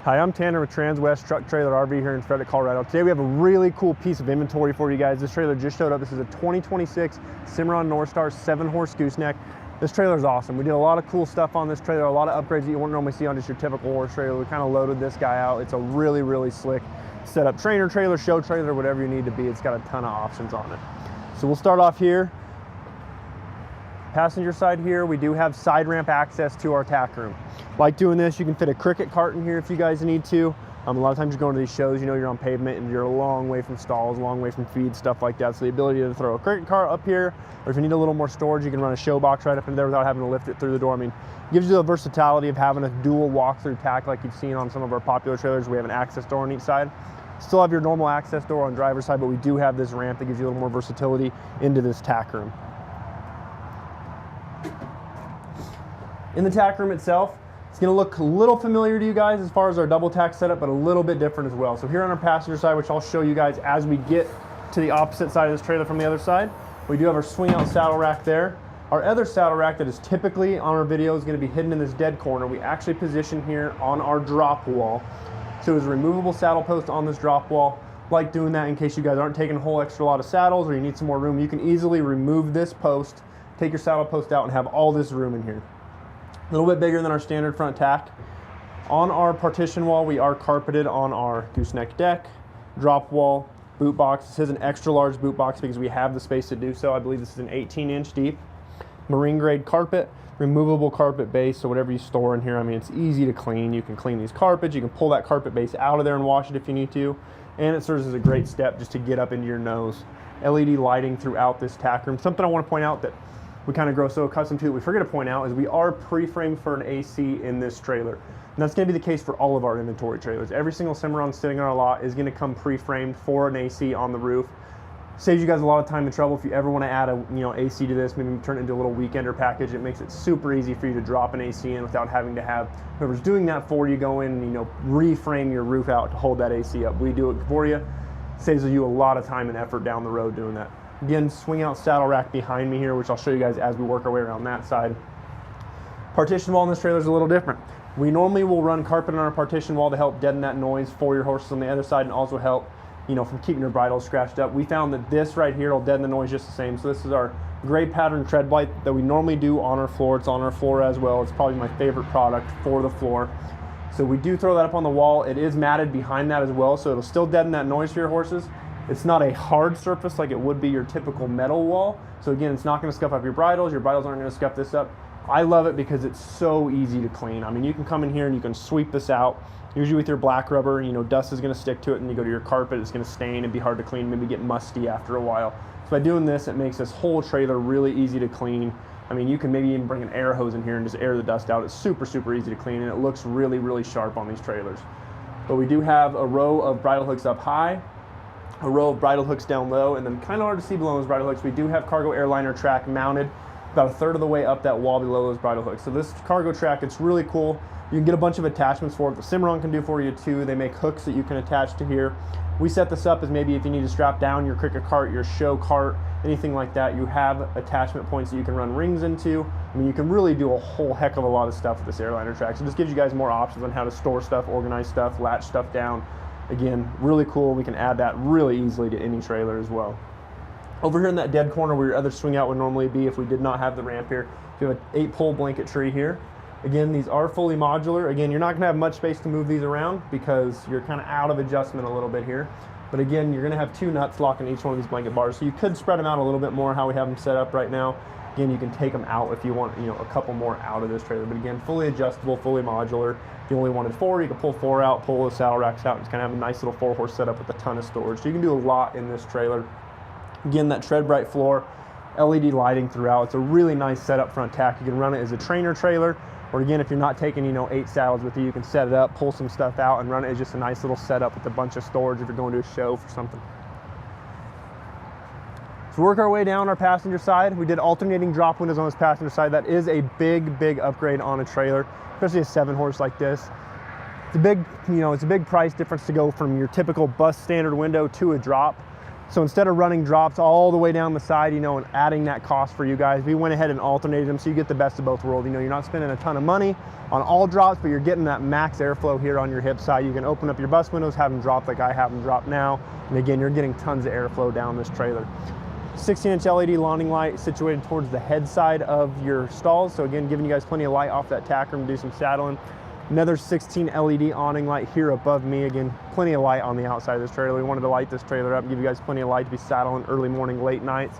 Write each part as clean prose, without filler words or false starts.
Hi, I'm Tanner with Transwest Truck Trailer RV here in Frederick, Colorado. Today we have a really cool piece of inventory for you guys. This trailer just showed up. This is a 2026 Cimarron Norstar 7-horse gooseneck. This trailer is awesome. We did a lot of cool stuff on this trailer, a lot of upgrades that you wouldn't normally see on just your typical horse trailer. We kind of loaded this guy out. It's a really, really slick setup. Trainer trailer, show trailer, whatever you need to be. It's got a ton of options on it. So we'll start off here. Passenger side here, we do have side ramp access to our tack room. Like doing this, you can fit a cricket cart in here if you guys need to. A lot of times you're going to these shows, you know you're on pavement and you're a long way from stalls, a long way from feed, stuff like that. So the ability to throw a cricket cart up here, or if you need a little more storage, you can run a show box right up in there without having to lift it through the door. I mean, it gives you the versatility of having a dual walk-through tack like you've seen on some of our popular trailers. We have an access door on each side. Still have your normal access door on driver's side, but we do have this ramp that gives you a little more versatility into this tack room. In the tack room itself, it's going to look a little familiar to you guys as far as our double tack setup, but a little bit different as well. So here on our passenger side, which I'll show you guys as we get to the opposite side of this trailer from the other side, we do have our swing out saddle rack there. Our other saddle rack that is typically on our video is going to be hidden in this dead corner. We actually position here on our drop wall. So there's a removable saddle post on this drop wall. Like doing that in case you guys aren't taking a whole extra lot of saddles or you need some more room. You can easily remove this post, take your saddle post out, and have all this room in here. A little bit bigger than our standard front tack. On our partition wall, we are carpeted on our gooseneck deck, drop wall, boot box. This is an extra large boot box because we have the space to do so. I believe this is an 18-inch deep. Marine grade carpet, removable carpet base, so whatever you store in here, I mean, it's easy to clean. You can clean these carpets, you can pull that carpet base out of there and wash it if you need to, and it serves as a great step just to get up into your nose. LED lighting throughout this tack room. Something I want to point out that we kind of grow so accustomed to, we forget to point out, is we are pre-framed for an AC in this trailer. And that's going to be the case for all of our inventory trailers. Every single Cimarron sitting on our lot is going to come pre-framed for an AC on the roof. Saves you guys a lot of time and trouble if you ever want to add a AC to this, maybe turn it into a little weekender package. It makes it super easy for you to drop an AC in without having to have whoever's doing that for you go in and reframe your roof out to hold that AC up. We do it for you. Saves you a lot of time and effort down the road doing that. Again, swing out saddle rack behind me here, which I'll show you guys as we work our way around that side. Partition wall in this trailer is a little different. We normally will run carpet on our partition wall to help deaden that noise for your horses on the other side and also help, from keeping your bridle scratched up. We found that this right here will deaden the noise just the same. So this is our gray pattern tread blight that we normally do on our floor. It's on our floor as well. It's probably my favorite product for the floor. So we do throw that up on the wall. It is matted behind that as well, so it'll still deaden that noise for your horses. It's not a hard surface like it would be your typical metal wall. So again, it's not going to scuff up your bridles. Your bridles aren't going to scuff this up. I love it because it's so easy to clean. I mean, you can come in here and you can sweep this out. Usually with your black rubber, dust is going to stick to it, and you go to your carpet, it's going to stain and be hard to clean, maybe get musty after a while. So by doing this, it makes this whole trailer really easy to clean. I mean, you can maybe even bring an air hose in here and just air the dust out. It's super, super easy to clean, and it looks really, really sharp on these trailers. But we do have a row of bridle hooks up high, a row of bridle hooks down low, and then kind of hard to see below those bridle hooks, we do have cargo airliner track mounted about a third of the way up that wall below those bridle hooks. So this cargo track, it's really cool. You can get a bunch of attachments for it. The Cimarron can do for you too. They make hooks that you can attach to here. We set this up as maybe if you need to strap down your cricket cart, your show cart, anything like that, you have attachment points that you can run rings into. I mean, you can really do a whole heck of a lot of stuff with this airliner track. So this gives you guys more options on how to store stuff, organize stuff, latch stuff down. Again, really cool. We can add that really easily to any trailer as well. Over here in that dead corner where your other swing out would normally be if we did not have the ramp here, you have an 8-pole blanket tree here. Again, these are fully modular. Again, you're not going to have much space to move these around because you're kind of out of adjustment a little bit here. But again, you're going to have 2 nuts locking each one of these blanket bars. So you could spread them out a little bit more how we have them set up right now. Again, you can take them out if you want, a couple more out of this trailer. But again, fully adjustable, fully modular. If you only wanted 4, you can pull 4 out, pull the saddle racks out, and just kind of have a nice little 4-horse setup with a ton of storage. So you can do a lot in this trailer. Again, that tread bright floor, LED lighting throughout. It's a really nice setup front tack. You can run it as a trainer trailer, or again, if you're not taking 8 saddles with you, you can set it up, pull some stuff out, and run it as just a nice little setup with a bunch of storage if you're going to a show for something. So work our way down our passenger side. We did alternating drop windows on this passenger side. That is a big, big upgrade on a trailer, especially a 7-horse like this. It's a big, it's a big price difference to go from your typical bus standard window to a drop. So instead of running drops all the way down the side, you know, and adding that cost for you guys, we went ahead and alternated them so you get the best of both worlds. You know, you're not spending a ton of money on all drops, but you're getting that max airflow here on your hip side. You can open up your bus windows, have them drop like I have them drop now. And again, you're getting tons of airflow down this trailer. 16-inch LED landing light situated towards the head side of your stalls. So again, giving you guys plenty of light off that tack room to do some saddling. Another 16 LED awning light here above me. Again, plenty of light on the outside of this trailer. We wanted to light this trailer up, give you guys plenty of light to be saddling early morning, late nights.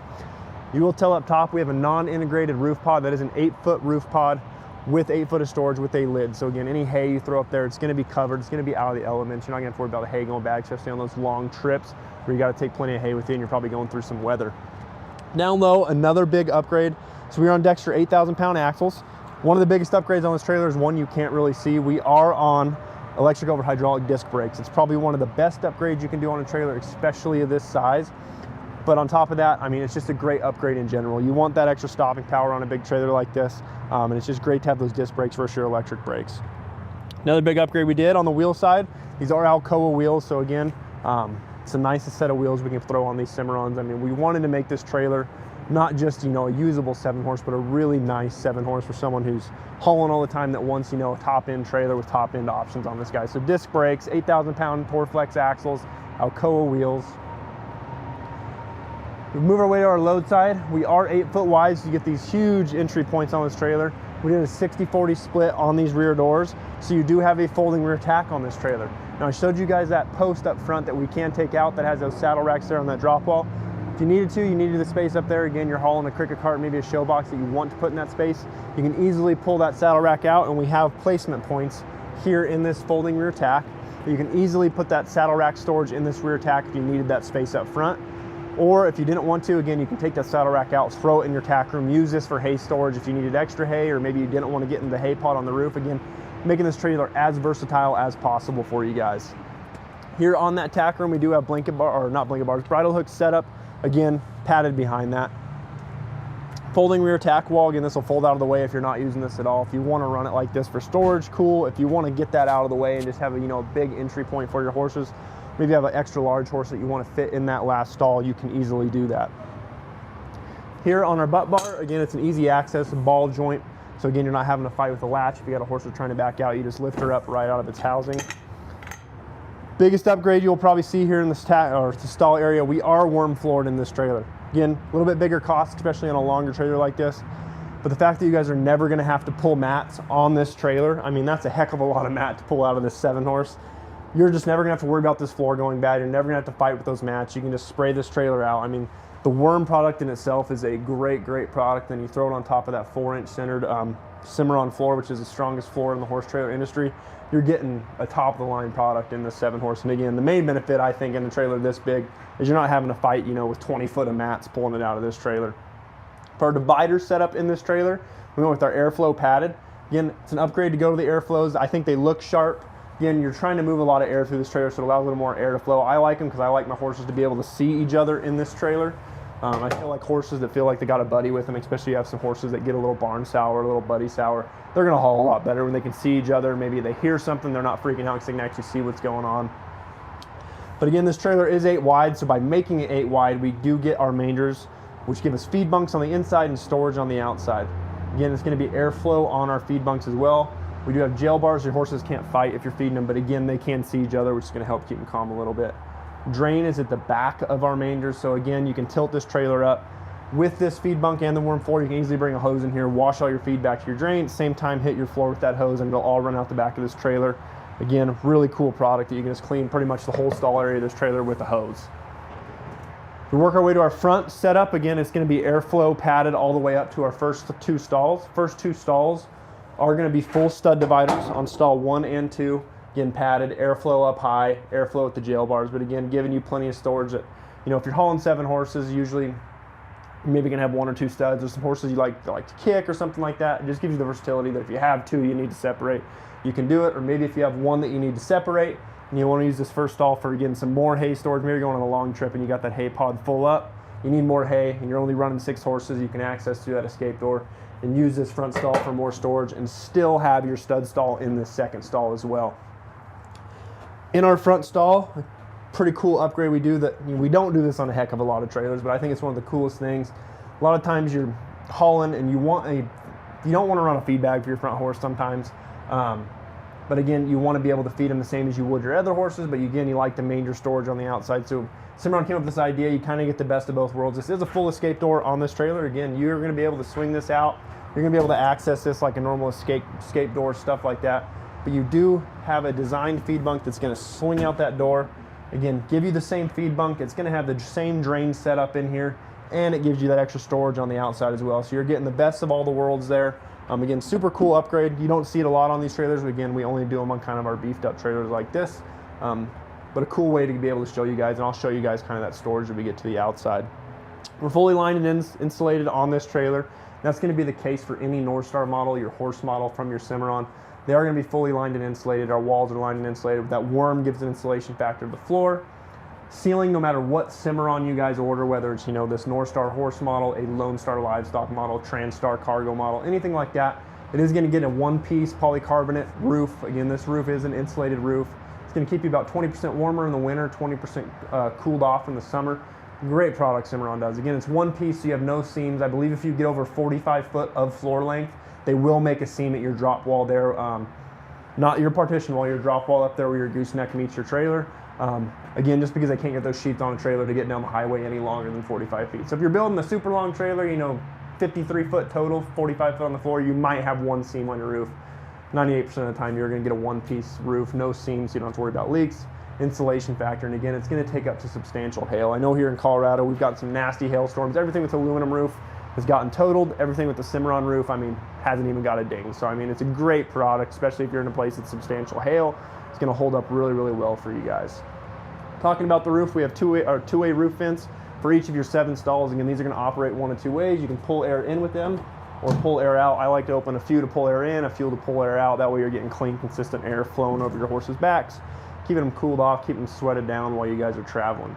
You will tell up top, we have a non-integrated roof pod. That is an 8-foot roof pod with 8 foot of storage with a lid. So again, any hay you throw up there, it's gonna be covered. It's gonna be out of the elements. You're not gonna have to worry about the hay going bad, especially on those long trips where you gotta take plenty of hay with you and you're probably going through some weather. Down low, another big upgrade. So we're on Dexter 8,000-pound axles. One of the biggest upgrades on this trailer is one you can't really see. We are on electric over hydraulic disc brakes. It's probably one of the best upgrades you can do on a trailer, especially of this size. But on top of that, I mean, it's just a great upgrade in general. You want that extra stopping power on a big trailer like this, and it's just great to have those disc brakes versus your electric brakes. Another big upgrade we did on the wheel side, these are Alcoa wheels. So again, it's the nicest set of wheels we can throw on these Cimarrons. I mean, we wanted to make this trailer not just, you know, a usable 7-horse, but a really nice 7-horse for someone who's hauling all the time that wants, you know, a top-end trailer with top-end options on this guy. So disc brakes, 8,000-pound Torflex axles, Alcoa wheels. We move our way to our load side. We are 8 foot wide, so you get these huge entry points on this trailer. We did a 60-40 split on these rear doors, so you do have a folding rear tack on this trailer. Now, I showed you guys that post up front that we can take out that has those saddle racks there on that drop wall. If you needed to, you needed the space up there. Again, you're hauling a cricket cart, maybe a show box that you want to put in that space. You can easily pull that saddle rack out, and we have placement points here in this folding rear tack. You can easily put that saddle rack storage in this rear tack if you needed that space up front. Or if you didn't want to, again, you can take that saddle rack out, throw it in your tack room, use this for hay storage if you needed extra hay, or maybe you didn't want to get in the hay pod on the roof. Again, making this trailer as versatile as possible for you guys. Here on that tack room, we do have blanket bar, or not blanket bars, bridle hook setup. Again, padded behind that. Folding rear tack wall. Again, this will fold out of the way if you're not using this at all. If you want to run it like this for storage, cool. If you want to get that out of the way and just have a, you know, a big entry point for your horses, maybe you have an extra large horse that you want to fit in that last stall, you can easily do that. Here on our butt bar, again, it's an easy access ball joint. So again, you're not having to fight with the latch. If you got a horse that's trying to back out, you just lift her up right out of its housing. Biggest upgrade you'll probably see here in this stall area, we are worm floored in this trailer. Again, a little bit bigger cost, especially on a longer trailer like this. But the fact that you guys are never gonna have to pull mats on this trailer, I mean, that's a heck of a lot of mat to pull out of this 7-horse. You're just never gonna have to worry about this floor going bad. You're never gonna have to fight with those mats. You can just spray this trailer out. I mean, the Werm product in itself is a great, great product. Then you throw it on top of that 4-inch centered Cimarron floor, which is the strongest floor in the horse trailer industry. You're getting a top-of-the-line product in the 7-horse. And again, the main benefit, I think, in a trailer this big is you're not having to fight, you know, with 20 foot of mats pulling it out of this trailer. For our divider setup in this trailer, we went with our airflow padded. Again, it's an upgrade to go to the airflows. I think they look sharp. Again, you're trying to move a lot of air through this trailer, so it allows a little more air to flow. I like them because I like my horses to be able to see each other in this trailer. I feel like horses that feel like they got a buddy with them, especially you have some horses that get a little barn sour, a little buddy sour, they're gonna haul a lot better when they can see each other. Maybe they hear something, they're not freaking out because they can actually see what's going on. But again, this trailer is 8 wide, so by making it 8 wide, we do get our mangers, which give us feed bunks on the inside and storage on the outside. Again, it's gonna be airflow on our feed bunks as well. We do have jail bars. Your horses can't fight if you're feeding them, but again, they can see each other, which is gonna help keep them calm a little bit. Drain is at the back of our mangers, so again, you can tilt this trailer up. With this feed bunk and the worm floor, you can easily bring a hose in here, wash all your feed back to your drain, at the same time hit your floor with that hose, and it'll all run out the back of this trailer. Again, really cool product that you can just clean pretty much the whole stall area of this trailer with a hose. We work our way to our front setup. Again, it's going to be airflow padded all the way up to our first 2 stalls. First 2 stalls are going to be full stud dividers on stall 1 and 2. Again, padded, airflow up high, airflow with the jail bars, but again, giving you plenty of storage that, you know, if you're hauling 7 horses, usually you're maybe gonna have 1 or 2 studs, or some horses you like to kick or something like that. It just gives you the versatility that if you have 2 you need to separate, you can do it. Or maybe if you have 1 that you need to separate and you want to use this first stall for, again, some more hay storage, maybe you're going on a long trip and you got that hay pod full up, you need more hay and you're only running 6 horses, you can access to that escape door and use this front stall for more storage and still have your stud stall in this second stall as well. In our front stall, pretty cool upgrade we do that we don't do this on a heck of a lot of trailers, but I think it's one of the coolest things. A lot of times you're hauling and you don't want to run a feed bag for your front horse sometimes. But again, you want to be able to feed them the same as you would your other horses, but again, you like the manger storage on the outside. So Cimarron came up with this idea, you kind of get the best of both worlds. This is a full escape door on this trailer. Again, you're going to be able to swing this out. You're going to be able to access this like a normal escape door, stuff like that. But you do have a designed feed bunk that's going to swing out that door. Again, give you the same feed bunk. It's going to have the same drain setup in here, and it gives you that extra storage on the outside as well. So you're getting the best of all the worlds there. Again, super cool upgrade. You don't see it a lot on these trailers. Again, we only do them on kind of our beefed up trailers like this. But a cool way to be able to show you guys, and I'll show you guys kind of that storage that we get to the outside. We're fully lined and insulated on this trailer. That's going to be the case for any Norstar model, your horse model from your Cimarron. They are going to be fully lined and insulated. Our walls are lined and insulated. That Werm gives an insulation factor to the floor. Ceiling, no matter what Cimarron you guys order, whether it's, this Norstar horse model, a Lone Star livestock model, Transwest cargo model, anything like that, it is going to get a one-piece polycarbonate roof. Again, this roof is an insulated roof. It's going to keep you about 20% warmer in the winter, 20% cooled off in the summer. Great product Cimarron does. Again, it's one piece, so you have no seams. I believe if you get over 45 foot of floor length, they will make a seam at your drop wall there. Not your partition wall, your drop wall up there where your gooseneck meets your trailer. Again, just because I can't get those sheets on a trailer to get down the highway any longer than 45 feet. So if you're building a super long trailer, 53 foot total, 45 foot on the floor, you might have one seam on your roof. 98% of the time you're going to get a one-piece roof, no seams, so you don't have to worry about leaks. Insulation factor, and again, it's going to take up to substantial hail. I know here in Colorado we've got some nasty hailstorms. Everything with aluminum roof has gotten totaled. Everything with the Cimarron roof, hasn't even got a ding. So it's a great product, especially if you're in a place with substantial hail. It's going to hold up really, really well for you guys. Talking about the roof, we have two-way roof vents for each of your 7 stalls. Again, these are going to operate one of two ways. You can pull air in with them or pull air out. I like to open a few to pull air in, a few to pull air out. That way you're getting clean, consistent air flowing over your horse's backs, keeping them cooled off, keeping them sweated down while you guys are traveling.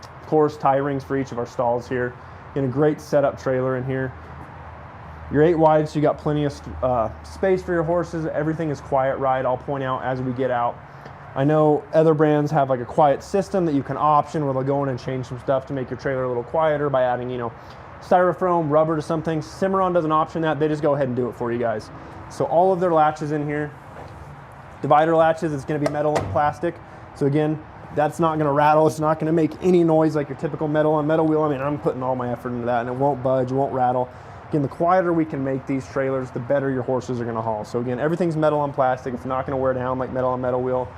Of course, tie rings for each of our stalls here. In a great setup trailer in here. You're 8 wide, so you got plenty of space for your horses. Everything is quiet ride. I'll point out as we get out. I know other brands have like a quiet system that you can option where they'll go in and change some stuff to make your trailer a little quieter by adding, styrofoam, rubber to something. Cimarron doesn't option that. They just go ahead and do it for you guys. So all of their latches in here, divider latches, it's going to be metal and plastic. So again, that's not going to rattle. It's not going to make any noise like your typical metal on metal wheel. I'm putting all my effort into that, and it won't budge, it won't rattle. Again, the quieter we can make these trailers, the better your horses are going to haul. So again, everything's metal on plastic. It's not going to wear down like metal on metal wheel.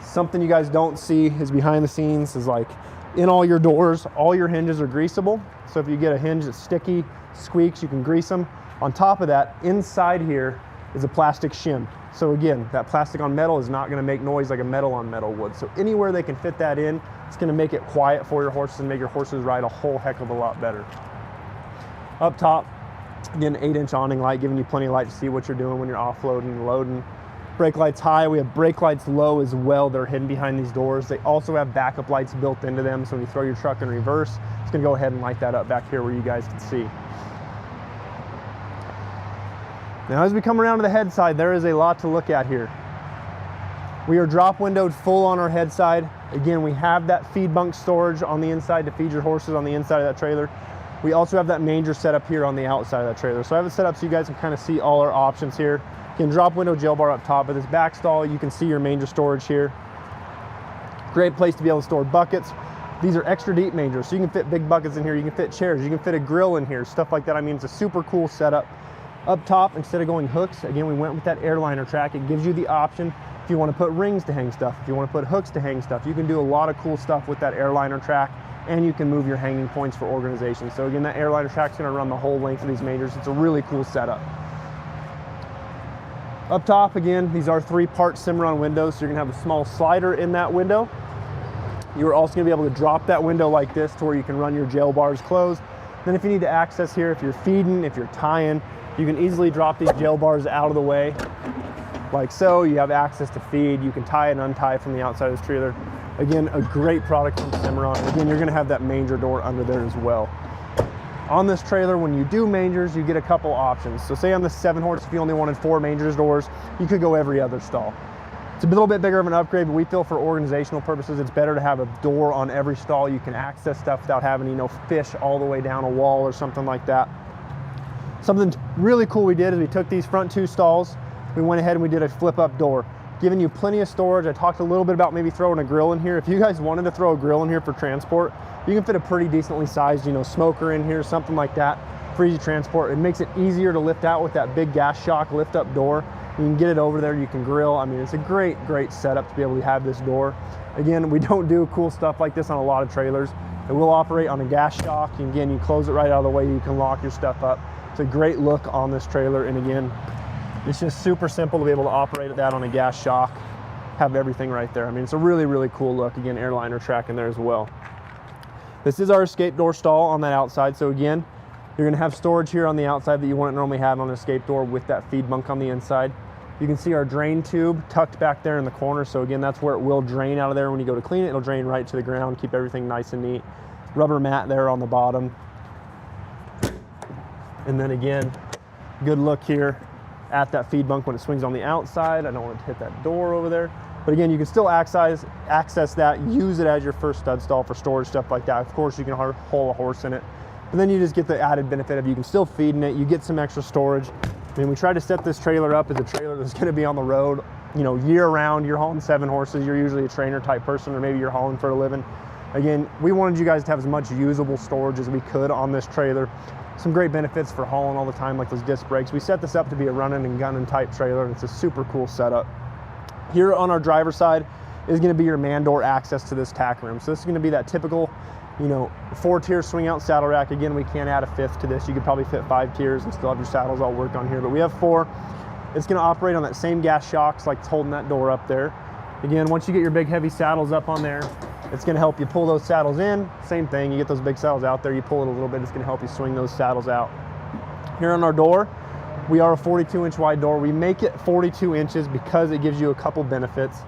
Something you guys don't see is behind the scenes is like in all your doors, all your hinges are greasable. So if you get a hinge that's sticky, squeaks, you can grease them. On top of that, inside here is a plastic shim. So again, that plastic on metal is not going to make noise like a metal on metal would. So anywhere they can fit that in, it's going to make it quiet for your horses and make your horses ride a whole heck of a lot better. Up top, again, 8-inch awning light, giving you plenty of light to see what you're doing when you're offloading and loading. Brake lights high. We have brake lights low as well. They're hidden behind these doors. They also have backup lights built into them. So when you throw your truck in reverse, it's going to go ahead and light that up back here where you guys can see. Now as we come around to the head side, there is a lot to look at here. We are drop windowed full on our head side. Again, we have that feed bunk storage on the inside to feed your horses on the inside of that trailer. We also have that manger set up here on the outside of that trailer. So I have it set up so you guys can kind of see all our options here. Again, drop window jail bar up top of this back stall. You can see your manger storage here. Great place to be able to store buckets. These are extra deep mangers, so you can fit big buckets in here. You can fit chairs. You can fit a grill in here, stuff like that. It's a super cool setup. Up top, instead of going hooks, again, we went with that airliner track. It gives you the option if you want to put rings to hang stuff, if you want to put hooks to hang stuff. You can do a lot of cool stuff with that airliner track, and you can move your hanging points for organization. So again, that airliner track is going to run the whole length of these mangers. It's a really cool setup. Up top, again, these are 3-part Cimarron windows, so you're going to have a small slider in that window. You're also going to be able to drop that window like this to where you can run your jail bars closed. Then if you need to access here, if you're feeding, if you're tying, you can easily drop these jail bars out of the way like so. You have access to feed. You can tie and untie from the outside of this trailer. Again, a great product from Cimarron. Again, you're going to have that manger door under there as well. On this trailer, when you do mangers, you get a couple options. So say on the 7 horse, if you only wanted 4 mangers doors, you could go every other stall. It's a little bit bigger of an upgrade, but we feel for organizational purposes, it's better to have a door on every stall. You can access stuff without having, you know, fish all the way down a wall or something like that. Something really cool we did is we took these front 2 stalls, we went ahead and we did a flip up door, giving you plenty of storage. I talked a little bit about maybe throwing a grill in here. If you guys wanted to throw a grill in here for transport, you can fit a pretty decently sized, you know, smoker in here, something like that for easy transport. It makes it easier to lift out with that big gas shock lift up door. You can get it over there, you can grill. I mean, it's a great setup to be able to have this door. Again, we don't do cool stuff like this on a lot of trailers. It will operate on a gas shock. And again, you close it right out of the way, you can lock your stuff up. It's a great look on this trailer. And again, it's just super simple to be able to operate that on a gas shock, have everything right there. I mean, it's a really cool look. Again, airliner track in there as well. This is our escape door stall on that outside. So again, you're gonna have storage here on the outside that you wouldn't normally have on an escape door with that feed bunk on the inside. You can see our drain tube tucked back there in the corner. So again, that's where it will drain out of there. When you go to clean it, it'll drain right to the ground, keep everything nice and neat. Rubber mat there on the bottom. And then again, good look here at that feed bunk when it swings on the outside. I don't want to hit that door over there. But again, you can still access that, use it as your first stud stall for storage, stuff like that. Of course, you can haul a horse in it. But then you just get the added benefit of you can still feed in it, you get some extra storage. I mean, we tried to set this trailer up as a trailer that's gonna be on the road, you know, year round. You're hauling 7 horses, you're usually a trainer type person, or maybe you're hauling for a living. Again, we wanted you guys to have as much usable storage as we could on this trailer. Some great benefits for hauling all the time, like those disc brakes. We set this up to be a running and gunning type trailer, and it's a super cool setup. Here on our driver's side is gonna be your man door access to this tack room. So this is gonna be that typical, you know, 4-tier swing out saddle rack. Again, we can't add a 5th to this. You could probably fit 5 tiers and still have your saddles all work on here, but we have 4. It's gonna operate on that same gas shocks like it's holding that door up there. Again, once you get your big heavy saddles up on there, it's gonna help you pull those saddles in. Same thing, you get those big saddles out there, you pull it a little bit, it's gonna help you swing those saddles out. Here on our door, we are a 42-inch wide door. We make it 42 inches because it gives you a couple benefits.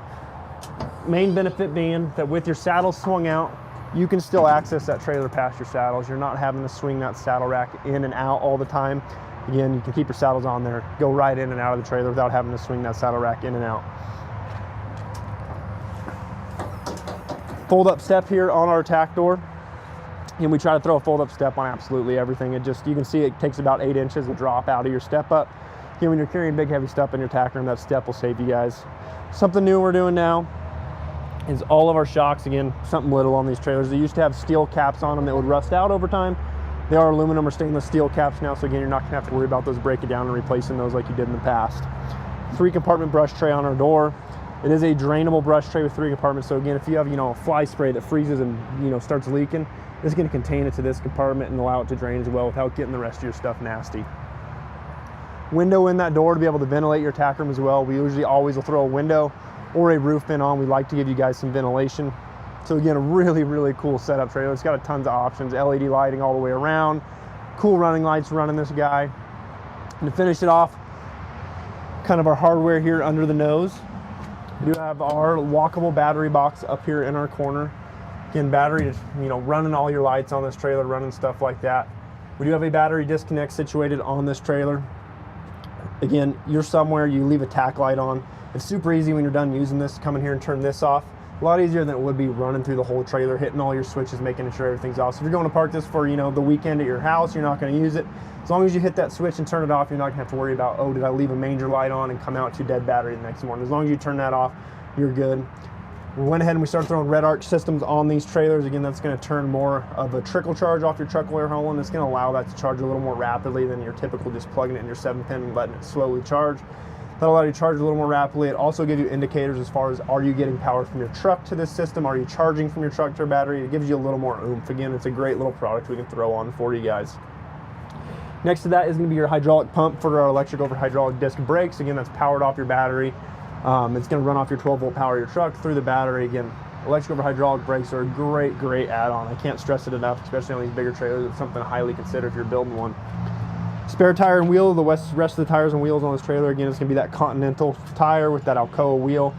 Main benefit being that with your saddles swung out, you can still access that trailer past your saddles. You're not having to swing that saddle rack in and out all the time. Again, you can keep your saddles on there, go right in and out of the trailer without having to swing that saddle rack in and out. Fold up step here on our tack door. And we try to throw a fold up step on absolutely everything. It just, you can see it takes about 8 inches to drop out of your step up. Again, when you're carrying big heavy stuff in your tack room, that step will save you guys. Something new we're doing now is all of our shocks, again, something little on these trailers. They used to have steel caps on them that would rust out over time. They are aluminum or stainless steel caps now, so again, you're not gonna have to worry about those breaking down and replacing those like you did in the past. 3-compartment brush tray on our door. It is a drainable brush tray with 3 compartments, so again, if you have, you know, a fly spray that freezes and, you know, starts leaking, it's gonna contain it to this compartment and allow it to drain as well without getting the rest of your stuff nasty. Window in that door to be able to ventilate your tack room as well. We usually always will throw a window or a roof vent on. We like to give you guys some ventilation. So again, a really cool setup trailer. It's got a tons of options, LED lighting all the way around, cool running lights running this guy. And to finish it off, kind of our hardware here under the nose, we do have our walkable battery box up here in our corner. Again, battery is, you know, running all your lights on this trailer, running stuff like that. We do have a battery disconnect situated on this trailer. Again, you're somewhere, you leave a tack light on. It's super easy when you're done using this to come in here and turn this off. A lot easier than it would be running through the whole trailer, hitting all your switches, making sure everything's off. So if you're going to park this for, you know, the weekend at your house, you're not going to use it. As long as you hit that switch and turn it off, you're not going to have to worry about, oh, did I leave a manger light on and come out to dead battery the next morning. As long as you turn that off, you're good. We went ahead and we started throwing RedArc systems on these trailers. Again, that's going to turn more of a trickle charge off your truckle air hole, and it's going to allow that to charge a little more rapidly than your typical just plugging it in your 7-pin and letting it slowly charge. That'll allow you to charge a little more rapidly. It also gives you indicators as far as, are you getting power from your truck to this system? Are you charging from your truck to your battery? It gives you a little more oomph. Again, it's a great little product we can throw on for you guys. Next to that is going to be your hydraulic pump for our electric over hydraulic disc brakes. Again, that's powered off your battery. It's going to run off your 12-volt power of your truck through the battery. Again, electric over hydraulic brakes are a great add-on. I can't stress it enough, especially on these bigger trailers. It's something to highly consider if you're building one. Spare tire and wheel, the rest of the tires and wheels on this trailer, again, it's going to be that Continental tire with that Alcoa wheel.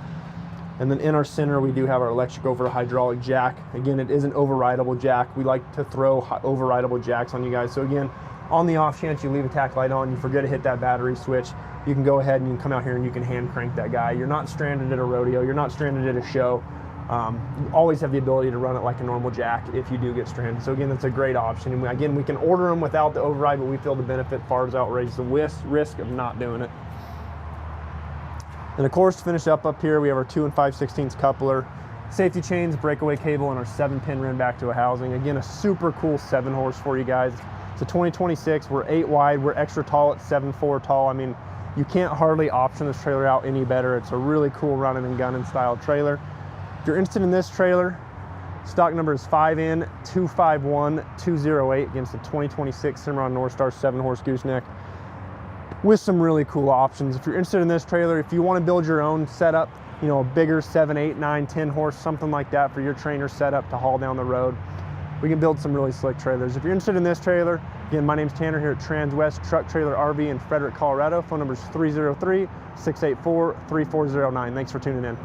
And then in our center, we do have our electric over hydraulic jack. Again, it is an overrideable jack. We like to throw overrideable jacks on you guys. So again, On the off chance you leave a tack light on, you forget to hit that battery switch, you can go ahead and you can come out here and you can hand crank that guy. You're not stranded at a rodeo, you're not stranded at a show. You always have the ability to run it like a normal jack if you do get stranded. So again, that's a great option. And again, we can order them without the override, but we feel the benefit far outweighs the risk of not doing it. And of course, to finish up here, we have our 2 5/16 coupler, safety chains, breakaway cable, and our 7-pin rim back to a housing. Again, a super cool 7-horse for you guys. It's a 2026, we're 8 wide, we're extra tall at 7'4" tall. I mean, you can't hardly option this trailer out any better. It's a really cool running and gunning style trailer. If you're interested in this trailer, stock number is 5N251208 against the 2026 Cimarron Norstar 7-horse gooseneck with some really cool options. If you're interested in this trailer, if you want to build your own setup, you know, a bigger 7, 8, 9, 10 horse, something like that for your trainer setup to haul down the road, we can build some really slick trailers. If you're interested in this trailer, again, my name's Tanner here at Transwest Truck Trailer RV in Frederick, Colorado. Phone number is 303-684-3409. Thanks for tuning in.